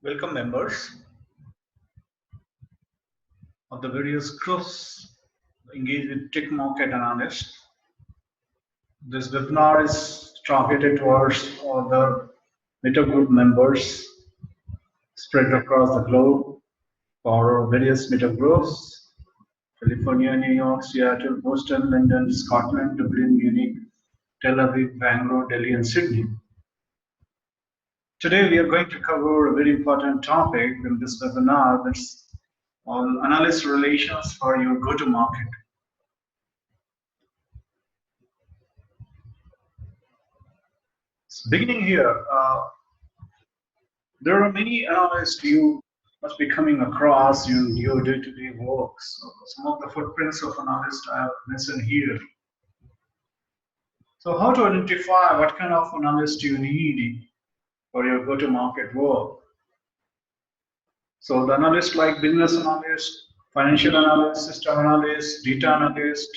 Welcome members of the various groups engaged with tech market analysts. This webinar is targeted towards all the Meta Group members spread across the globe for various Meta Groups: California, New York, Seattle, Boston, London, Scotland, Dublin, Munich, Tel Aviv, Bangalore, Delhi, and Sydney. Today we are going to cover a very important topic in this webinar, that's on analyst relations for your go-to-market. Beginning here, there are many analysts you must be coming across in your day-to-day work. So some of the footprints of analysts I have mentioned here. So how to identify what kind of analyst you need for your go-to-market work? So the analysts like business analyst, financial analyst, system analyst, data analyst,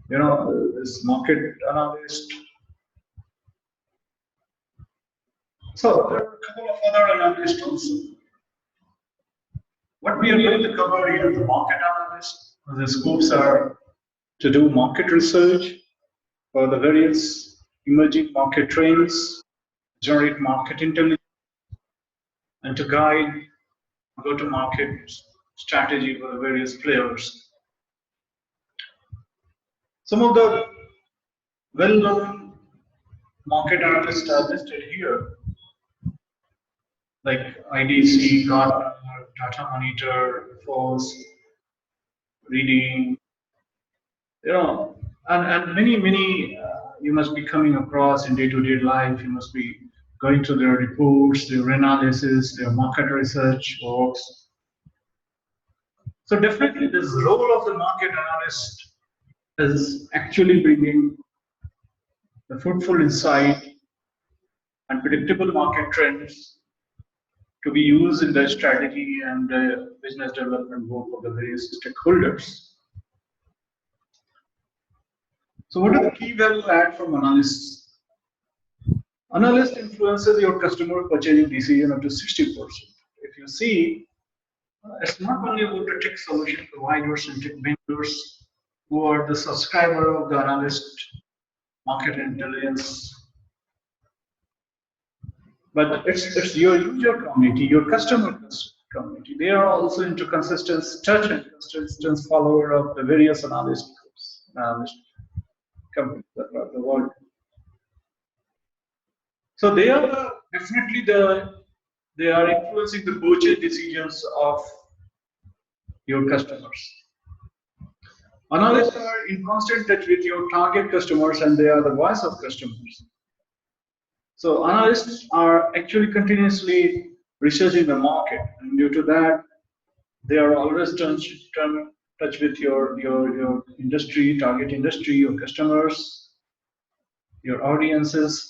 this market analyst. So there are a couple of other analysts also. What we are going to cover here, the market analyst. The scopes are to do market research for the various emerging market trends, generate market intelligence, and to guide go-to-market strategy for the various players. Some of the well-known market analysts are listed here, like IDC, Gartner, Data Monitor, Force, Reading, and many you must be coming across in day-to-day life. You must be going through their reports, their analysis, their market research works. So definitely this role of the market analyst is actually bringing the fruitful insight and predictable market trends to be used in the strategy and the business development work of the various stakeholders. So what are the key value add from analysts? Analyst influences your customer purchasing decision up to 60%. If you see, it's not only about the tech solution providers and tech vendors who are the subscriber of the analyst market intelligence, but it's your user community, your customer community. They are also into consistent touch and consistent follower of the various analyst groups, analyst companies across the world. So they are definitely they are influencing the purchase decisions of your customers. Analysts are in constant touch with your target customers, and they are the voice of customers. So analysts are actually continuously researching the market, and due to that, they are always in touch with your industry, target industry, your customers, your audiences.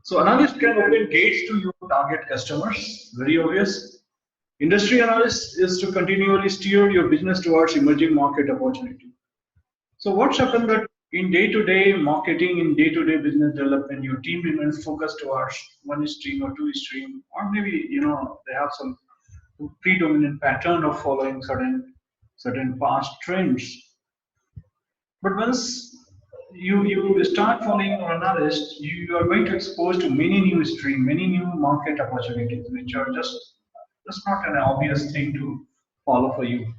So analysts can open gates to your target customers, very obvious. Industry analyst is to continually steer your business towards emerging market opportunity. So what's happened that in day-to-day marketing, in day-to-day business development, your team remains focused towards one stream or two stream, or maybe they have some predominant pattern of following certain past trends. But once you start following your analyst, you are going to expose to many new streams, many new market opportunities, which are just not an obvious thing to follow for you.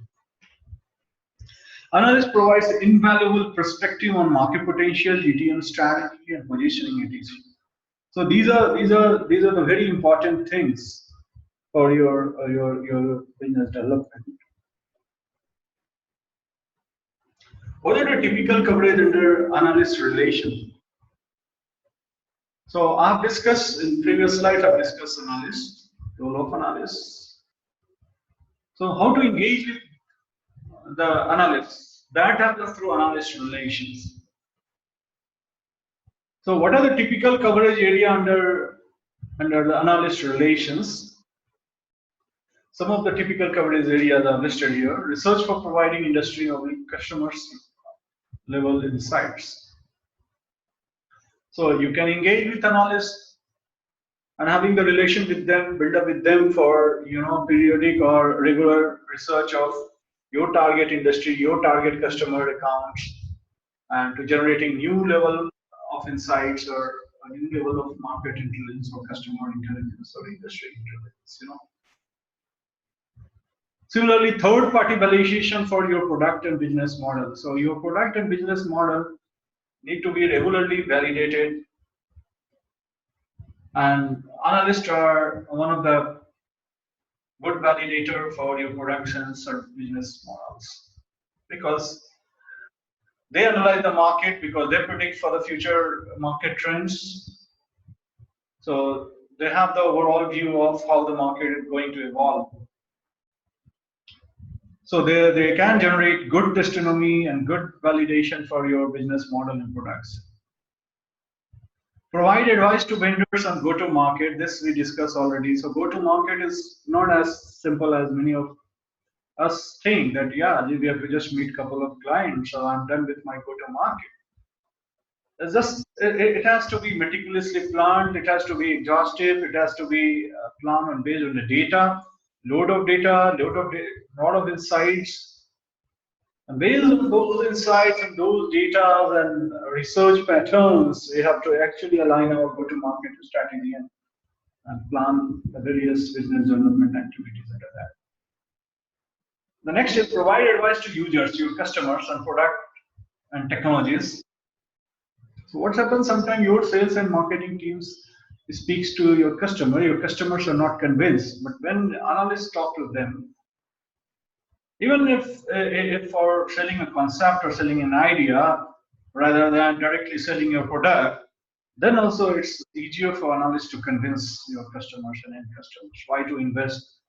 Analyst provides invaluable perspective on market potential, GTM strategy, and positioning etc. So these are the very important things for your business development. What are the typical coverage under analyst relation? So I've discussed in previous slide. I've discussed analyst, role of analysts. So how to engage with the analysts? That happens through analyst relations. So what are the typical coverage area under the analyst relations? Some of the typical coverage areas are listed here. Research for providing industry or customers level insights. So you can engage with analysts and having the relation with them, build up with them for periodic or regular research of your target industry, your target customer accounts, and to generating new level of insights or a new level of market intelligence or customer intelligence or industry intelligence. Similarly, third-party validation for your product and business model. So your product and business model need to be regularly validated, and analysts are one of the good validator for your productions or business models, because they analyze the market, because they predict for the future market trends. So they have the overall view of how the market is going to evolve. So they can generate good testimony and good validation for your business model and products. Provide advice to vendors on go-to-market. This we discussed already. So go-to-market is not as simple as many of us think that, yeah, we have to just meet a couple of clients, so I'm done with my go-to-market. It's just, it has to be meticulously planned, it has to be exhaustive, it has to be planned and based on the data, lot of insights. And based on those insights and those data and research patterns, we have to actually align our go-to-market strategy and plan the various business development activities under that. The next is provide advice to users, your customers, on product and technologies. So what happens sometimes your sales and marketing teams speaks to your customers are not convinced, but when analysts talk to them, even if for selling a concept or selling an idea rather than directly selling your product, then also it's easier for analysts to convince your customers and end customers why to invest,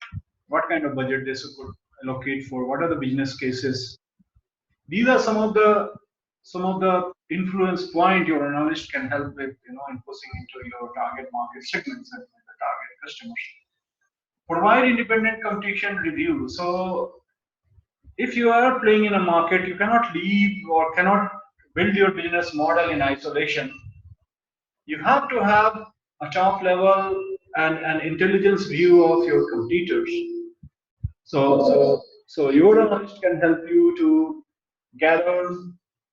what kind of budget they should allocate for, what are the business cases. These are some of the influence point your analyst can help with, in pushing into your target market segments and the target customers. Provide independent competition review. So if you are playing in a market, you cannot leave or cannot build your business model in isolation. You have to have a top level and an intelligence view of your competitors. So your analyst can help you to gather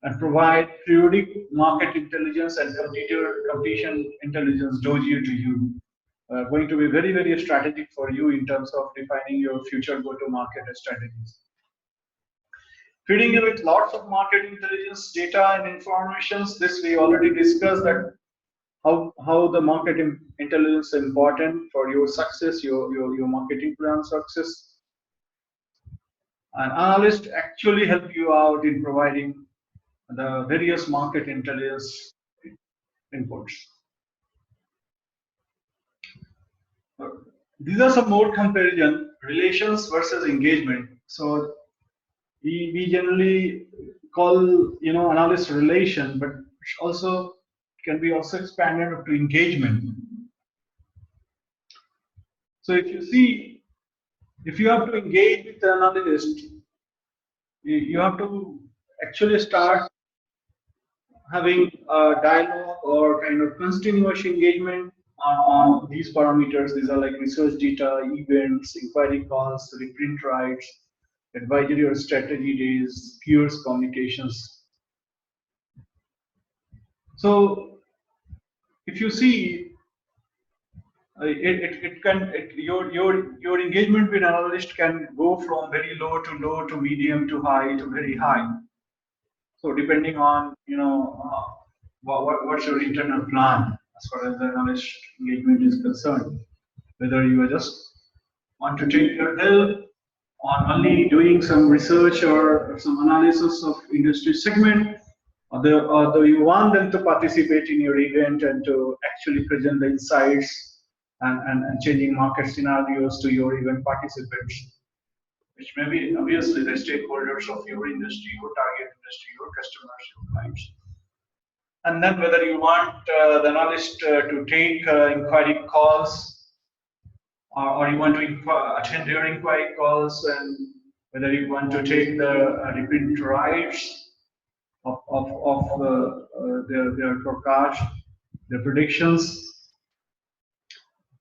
and provide periodic market intelligence and competition intelligence dossier to you. Going to be very, very strategic for you in terms of defining your future go-to-market strategies. Feeding you with lots of market intelligence data and informations. This we already discussed, that how the market intelligence is important for your success, your marketing plan success. And analysts actually help you out in providing the various market intelligence inputs. These are some more comparison, relations versus engagement. So we generally call analyst relation, but also can be also expanded to engagement. So if you have to engage with the analyst, you have to actually start having a dialogue or kind of continuous engagement on these parameters. These are like research data, events, inquiry calls, reprint rights, advisory or strategy days, peers communications. So if you see, your engagement with analyst can go from very low to medium to high to very high. So depending on what's your internal plan as far as the analyst engagement is concerned, whether you just want to take your help on only doing some research or some analysis of industry segment, or do you want them to participate in your event and to actually present the insights and changing market scenarios to your event participants, which may be obviously the stakeholders of your industry, your target industry, your customers, your clients. And then whether you want the analyst to take inquiry calls, or you want to attend their inquiry calls, and whether you want to take the reprint rights of their forecast, their predictions.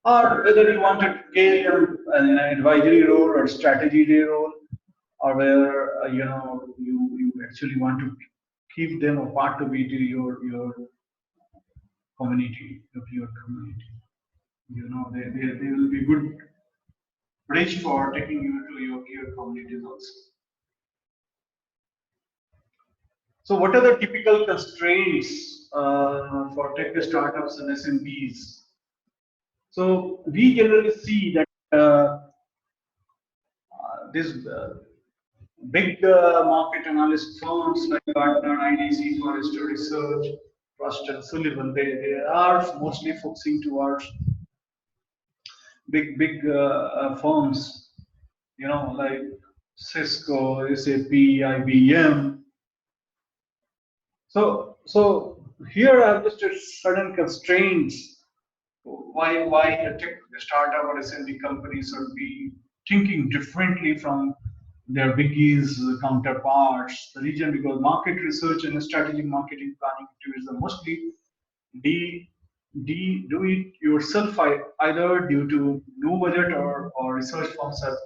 or whether you want to get an advisory role or strategy role, or whether you actually want to keep them a part to be to your community of your community. They will be good bridge for taking you to your communities also. So what are the typical constraints for tech startups and SMBs? So we generally see that these big market analyst firms like Gartner, IDC, Forrester Research, Frost and Sullivan, they are mostly focusing towards big firms, like Cisco, SAP, IBM. So here I have just a certain constraints why a tech startup or SMB company should be thinking differently from their biggies counterparts. The reason because market research and strategic marketing planning activities are mostly do it yourself, either due to no budget or research firms are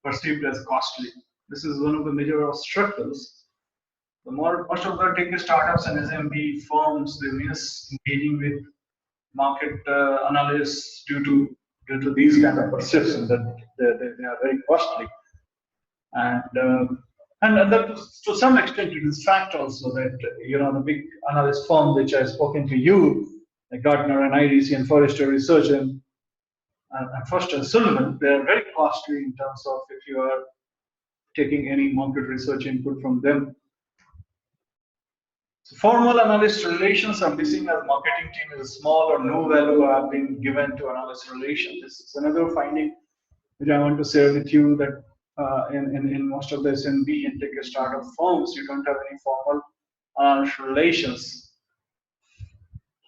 perceived as costly. This is one of the major struggles. Most of the tech startups and SMB firms, they miss engaging with market analysts due to these kind of perceptions that they are very costly, and that to some extent it is fact also that the big analyst firm which I've spoken to you, like Gartner and IDC and Forrester Research and Frost and Sullivan, they are very costly in terms of if you are taking any market research input from them. So formal analyst relations are missing as marketing team is small or no value have been given to analyst relations. This is another finding which I want to share with you that in most of the SMB and tech startup firms, you don't have any formal relations.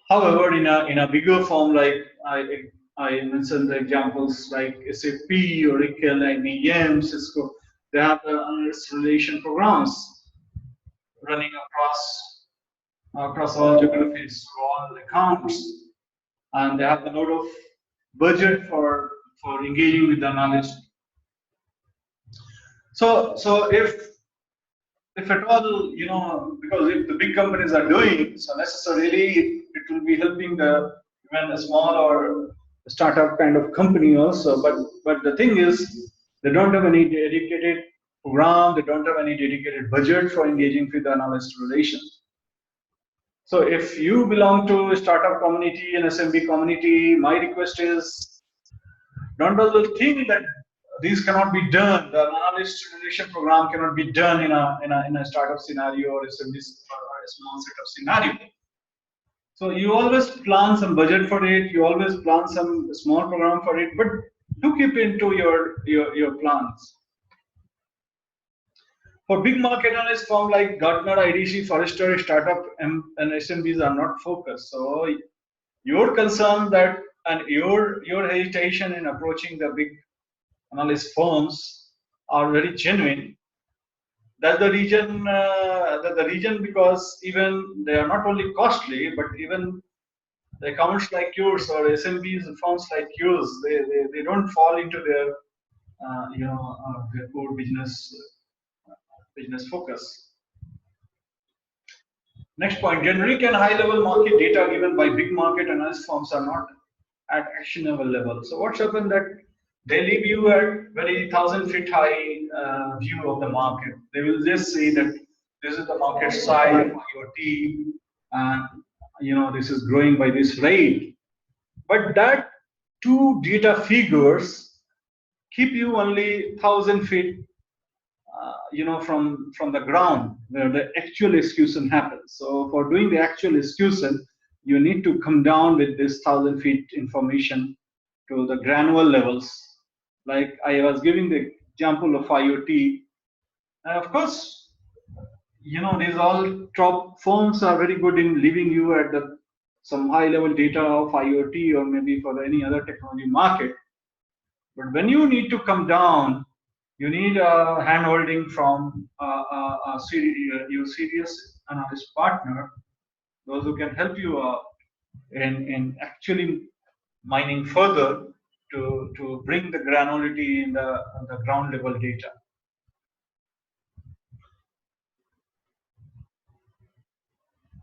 However, in a bigger firm like I mentioned the examples like SAP, Oracle, IBM, Cisco, they have the analyst relation programs running across all geographies, all accounts, and they have a lot of budget for engaging with the analyst. So if at all, because if the big companies are doing, so necessarily it will be helping even a small or startup kind of company also. But the thing is, they don't have any dedicated program, they don't have any dedicated budget for engaging with the analyst relations. So if you belong to a startup community and SMB community, my request is don't also think that these cannot be done. The analyst relation program cannot be done in a startup scenario or SMB or a small setup scenario. So you always plan some budget for it. You always plan some small program for it, but do keep into your plans. For big market analyst firm like Gartner, IDC, Forrester, startup and SMBs are not focused. So your concern that and your hesitation in approaching the big analyst firms are very genuine. That's the reason because even they are not only costly, but even the accounts like yours or SMBs firms like yours, they don't fall into their their core business focus. Next point, generic and high-level market data given by big market analyst firms are not at actionable level. So what's happened that they leave you at very 1,000 feet high view of the market. They will just say that this is the market size for your team, and this is growing by this rate. But that two data figures keep you only 1,000 feet from the ground where the actual execution happens. So for doing the actual execution, you need to come down with this 1,000 feet information to the granular levels. Like I was giving the example of IoT. Of course, these all top firms are very good in leaving you at some high level data of IoT or maybe for any other technology market. But when you need to come down, you need a hand-holding from your serious analyst partner, those who can help you in actually mining further to bring the granularity in the ground level data.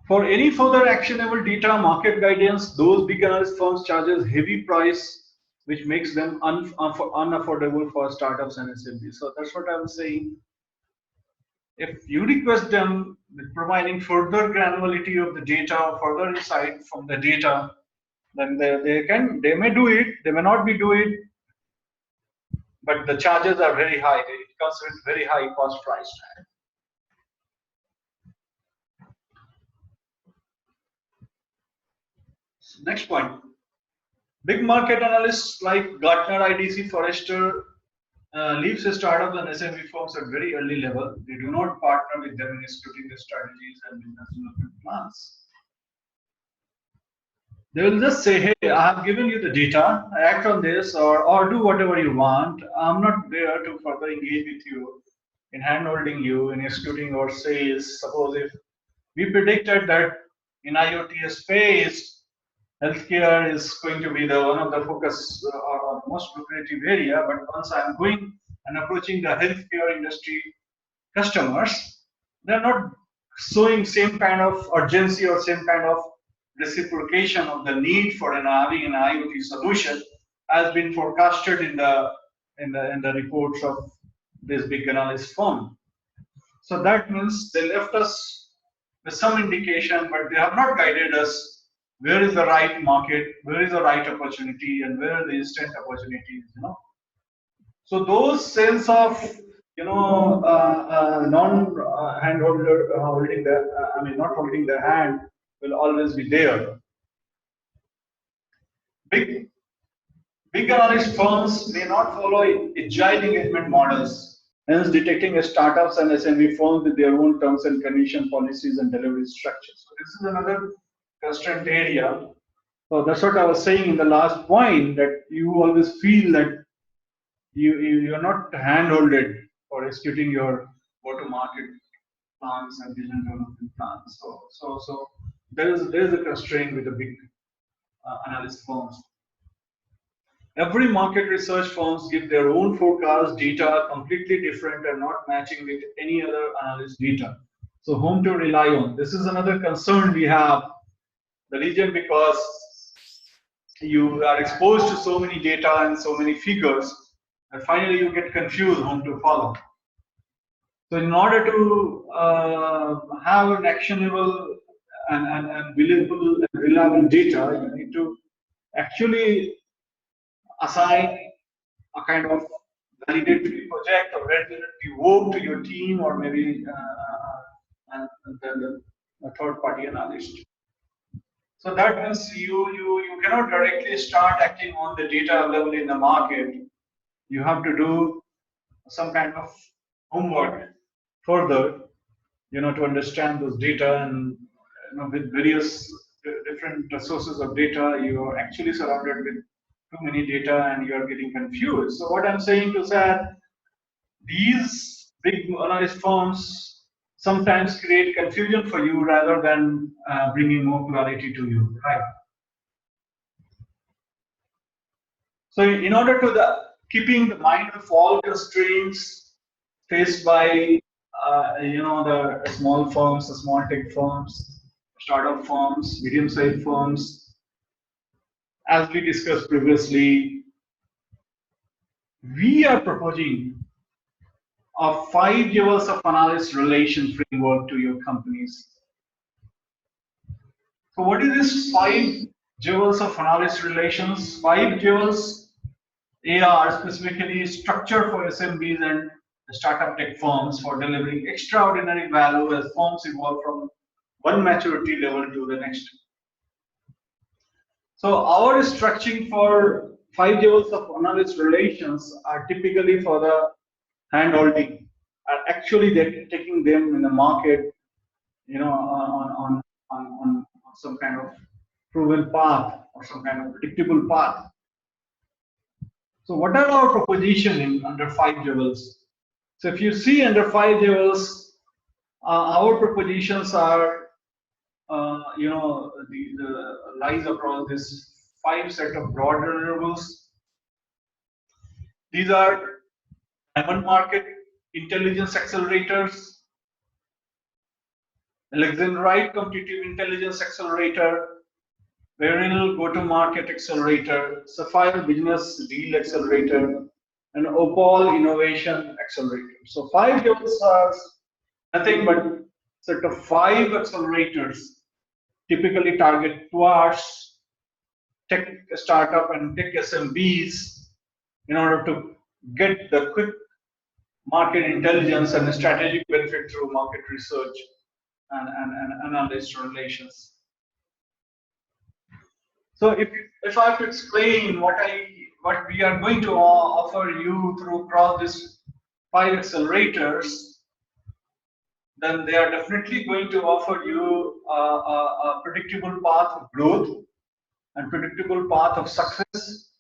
For any further actionable data market guidance, those big analyst firms charges heavy price, which makes them unaffordable for startups and SMBs. So that's what I'm saying. If you request them with providing further granularity of the data or further insight from the data, then they may do it, they may not be do it, but the charges are very high. It comes with very high cost price tag. Next point. Big market analysts like Gartner, IDC, Forrester leaves startups and SMB firms at very early level. They do not partner with them in executing their strategies and business development plans. They will just say, hey, I have given you the data, act on this or do whatever you want. I'm not there to further engage with you in hand-holding you, in executing your sales. Suppose if we predicted that in IoT space, healthcare is going to be the one of the focus or most lucrative area, but once I'm going and approaching the healthcare industry customers, they're not showing same kind of urgency or same kind of reciprocation of the need for having an IoT solution has been forecasted in the reports of this big analyst firm. So that means they left us with some indication, but they have not guided us where is the right market, where is the right opportunity, and where are the instant opportunities. So those sense of non hand holder holding the not holding the hand will always be there. Big analyst firms may not follow agile engagement models, hence detecting startups and SMB firms with their own terms and condition policies and delivery structures. So this is another constraint area. So that's what I was saying in the last point, that you always feel that you're not hand-holded for executing your go-to-market plans and business development plans. So there is a constraint with the big analyst firms. Every market research firms give their own forecast data completely different and not matching with any other analyst data. So whom to rely on? This is another concern we have, the region, because you are exposed to so many data and so many figures, and finally you get confused whom to follow. So in order to have an actionable and believable and reliable data, you need to actually assign a kind of validatory project or validatory work to your team, or maybe a third-party analyst. So that means you cannot directly start acting on the data available in the market. You have to do some kind of homework further, to understand those data, and with various different sources of data, you are actually surrounded with too many data and you are getting confused. So what I'm saying is that these big analyst firms sometimes create confusion for you rather than bringing more clarity to you, right? So in order to keeping the mind of all constraints faced by the small firms, the small tech firms, startup firms, medium-sized firms, as we discussed previously, we are proposing a 5 levels of analyst relation framework to your companies. So what is this 5 levels of analyst relations? 5 levels are specifically structured for SMBs and startup tech firms for delivering extraordinary value as firms evolve from one maturity level to the next. So our structuring for 5 levels of analyst relations are typically for the hand-holding, are actually they're taking them in the market, on some kind of proven path or some kind of predictable path. So what are our proposition under 5 levels? So if you see under 5 levels, our propositions are, the lies across this 5 set of broad deliverables. These are diamond market intelligence accelerators, Alexandrite competitive intelligence accelerator, Beryl go-to-market accelerator, Sapphire business deal accelerator, and Opal innovation accelerator. So 5 levels are nothing but sort of 5 accelerators typically target towards tech startup and tech SMBs in order to get the quick market intelligence and strategic benefit through market research and analyst relations. So if I have to explain what we are going to offer you through across these 5 accelerators, then they are definitely going to offer you a predictable path of growth and predictable path of success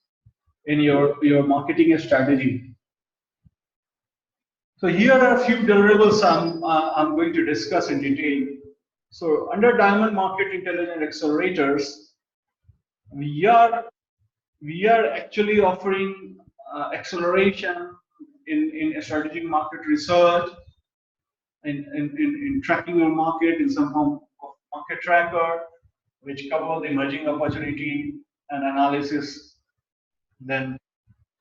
in your marketing strategy. So here are a few deliverables I'm going to discuss in detail. So under Diamond Market Intelligence Accelerators, we are actually offering acceleration in strategic market research, in tracking your market in some form of market tracker, which cover the emerging opportunity and analysis. Then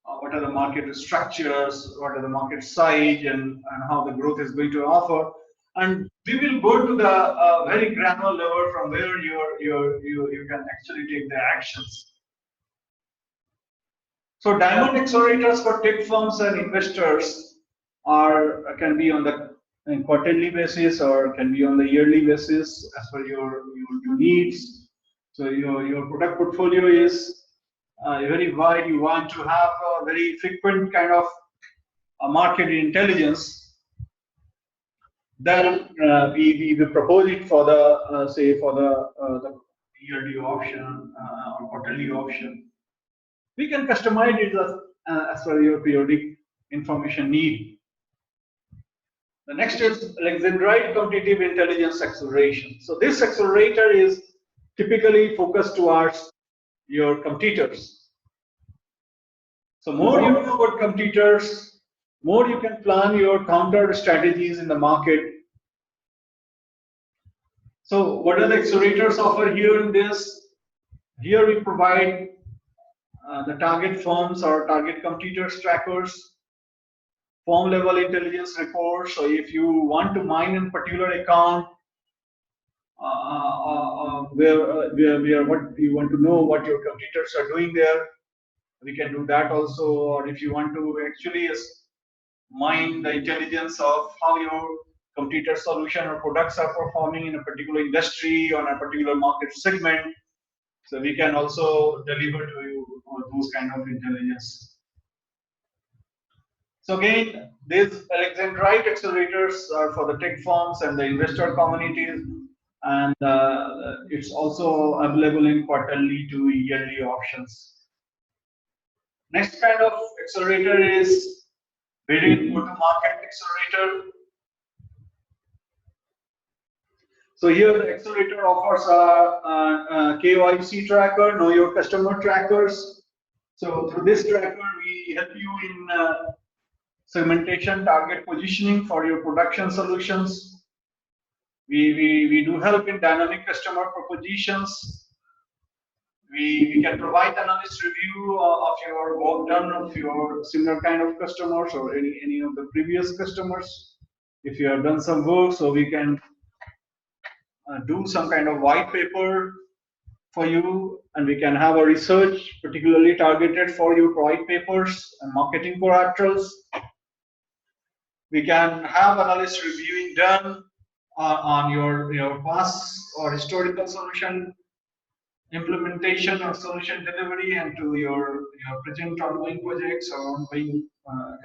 what are the market structures, what are the market size, and how the growth is going to offer. And we will go to the very granular level from where you can actually take the actions. So diamond accelerators for tech firms and investors can be on the quarterly basis or can be on the yearly basis as per your needs. So your product portfolio is very wide. You want to have a very frequent kind of market intelligence. Then we propose it for the say for the yearly option or quarterly option. We can customize it as per your periodic information need. The next is Alexandrite competitive intelligence acceleration. So this accelerator is typically focused towards your competitors. So more you know about competitors, more you can plan your counter strategies in the market. So what are the accelerators offer here in this? Here we provide the target firms or target competitors trackers, firm level intelligence reports. So if you want to mine in particular account, where what you want to know what your competitors are doing there, we can do that also. Or if you want to actually mine the intelligence of how your competitor solution or products are performing in a particular industry or in a particular market segment, so we can also deliver to you those kind of intelligence. So again, these Alexandrite accelerators are for the tech firms and the investor communities, and it's also available in quarterly to yearly options. Next kind of accelerator is Beryl go-to-market accelerator. So here the accelerator offers a KYC tracker, know your customer trackers. So through this tracker, we help you in segmentation, target positioning for your production solutions. We do help in dynamic customer propositions. We can provide analyst review of your work done of your similar kind of customers or any of the previous customers. If you have done some work, so we can do some kind of white paper for you, and we can have a research particularly targeted for your white papers and marketing collaterals. We can have analyst reviewing done on your past or historical solution implementation or solution delivery, and to your present ongoing projects or ongoing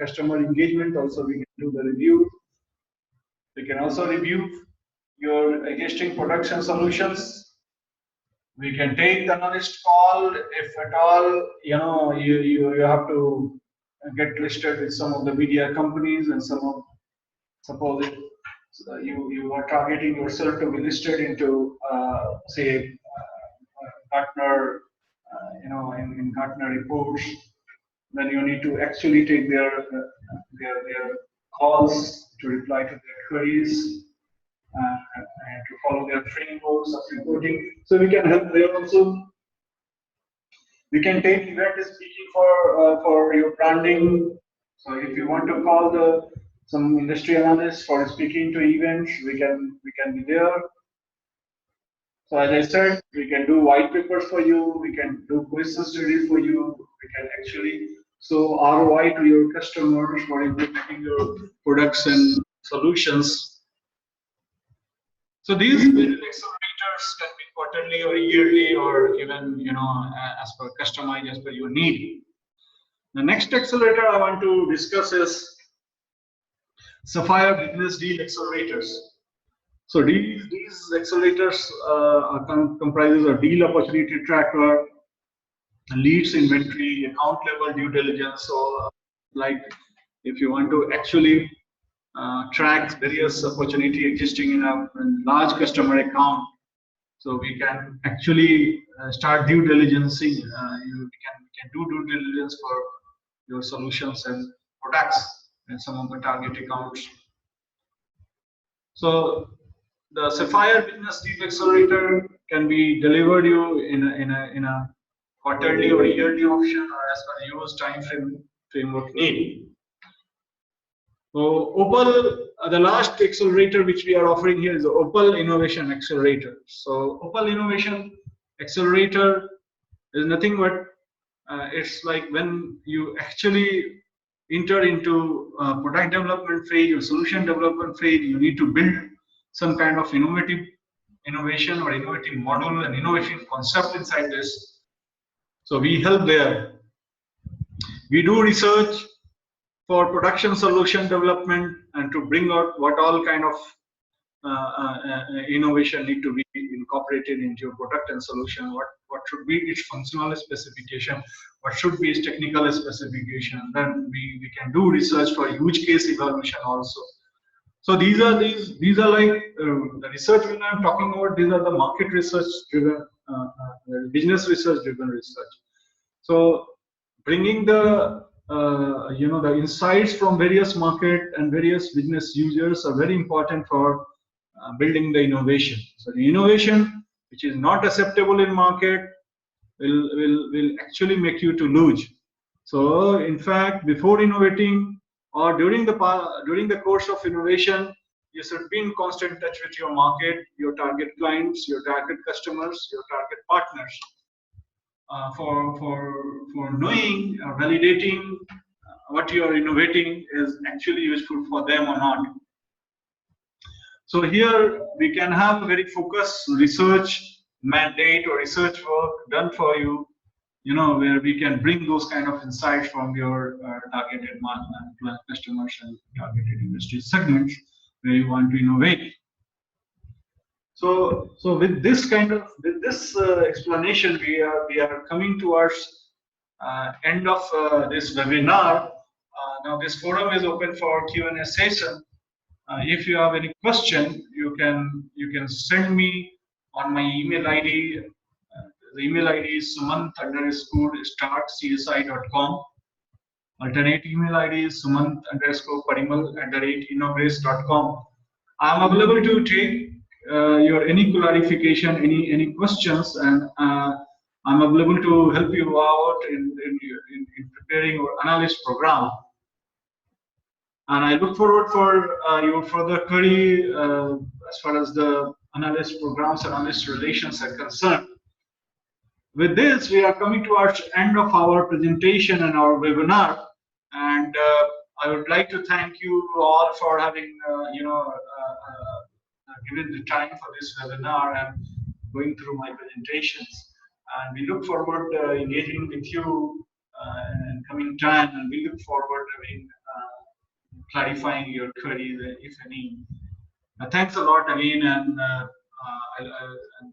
customer engagement. Also, we can do the review. We can also review your existing production solutions. We can take the analyst call if at all you have to get listed with some of the media companies, and some of suppose it, you are targeting yourself to be listed into say Gartner, in Gartner reports. then you need to actually take their calls to reply to their queries and to follow their frameworks of reporting. So we can help there also. We can take event speaking for your branding. So if you want to call some industry analysts for speaking to events, we can be there. So as I said, we can do white papers for you. We can do quiz studies for you. We can actually show ROI to your customers for implementing your products and solutions. So these business accelerators can be quarterly or yearly or even as per customized as per your need. The next accelerator I want to discuss is Sapphire Business Deal Accelerators. So these accelerators comprises a deal opportunity tracker, leads inventory, account level due diligence. So like if you want to actually track various opportunity existing in a large customer account, so we can actually start due diligencing. We can do due diligence for your solutions and products and some of the target accounts. So the Sapphire Business Deal Accelerator can be delivered you in a quarterly or yearly option or as per your time framework need. So Opal, the last accelerator which we are offering here is the Opal Innovation Accelerator. So Opal Innovation Accelerator is nothing but it's like when you actually enter into product development phase or solution development phase, you need to build some kind of innovation or innovative model and innovation concept inside this. So we help there. We do research for production solution development and to bring out what all kind of innovation need to be incorporated into your product and solution. What should be its functional specification? What should be its technical specification? Then we can do research for use case evaluation also. So these are like the research when I'm talking about. These are the market research driven, business research driven research. So bringing the the insights from various market and various business users are very important for building the innovation. So the innovation which is not acceptable in market will actually make you to lose. So in fact, before innovating or during the course of innovation, you should be in constant touch with your market, your target clients, your target customers, your target partners. For knowing or validating what you are innovating is actually useful for them or not. So here we can have a very focused research mandate or research work done for you, where we can bring those kind of insights from your targeted customers and targeted industry segments where you want to innovate. So with this explanation, we are coming towards end of this webinar. Now this forum is open for Q&A session. If you have any question, you can send me on my email ID. The email ID is sumant_startcsi.com. Alternate email ID is sumant_parimal@innogress.com. I am available to take your any clarification, any questions, and I'm available to help you out in preparing your analyst program. And I look forward for your further query as far as the analyst programs, analyst relations are concerned. With this, we are coming towards the end of our presentation and our webinar. And I would like to thank you all for having given the time for this webinar and going through my presentations. And we look forward engaging with you in coming time, and we look forward to clarifying your queries, if any. Thanks a lot again, and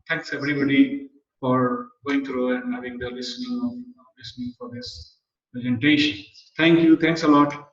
thanks everybody for going through and having the listening for this presentation. Thank you. Thanks a lot.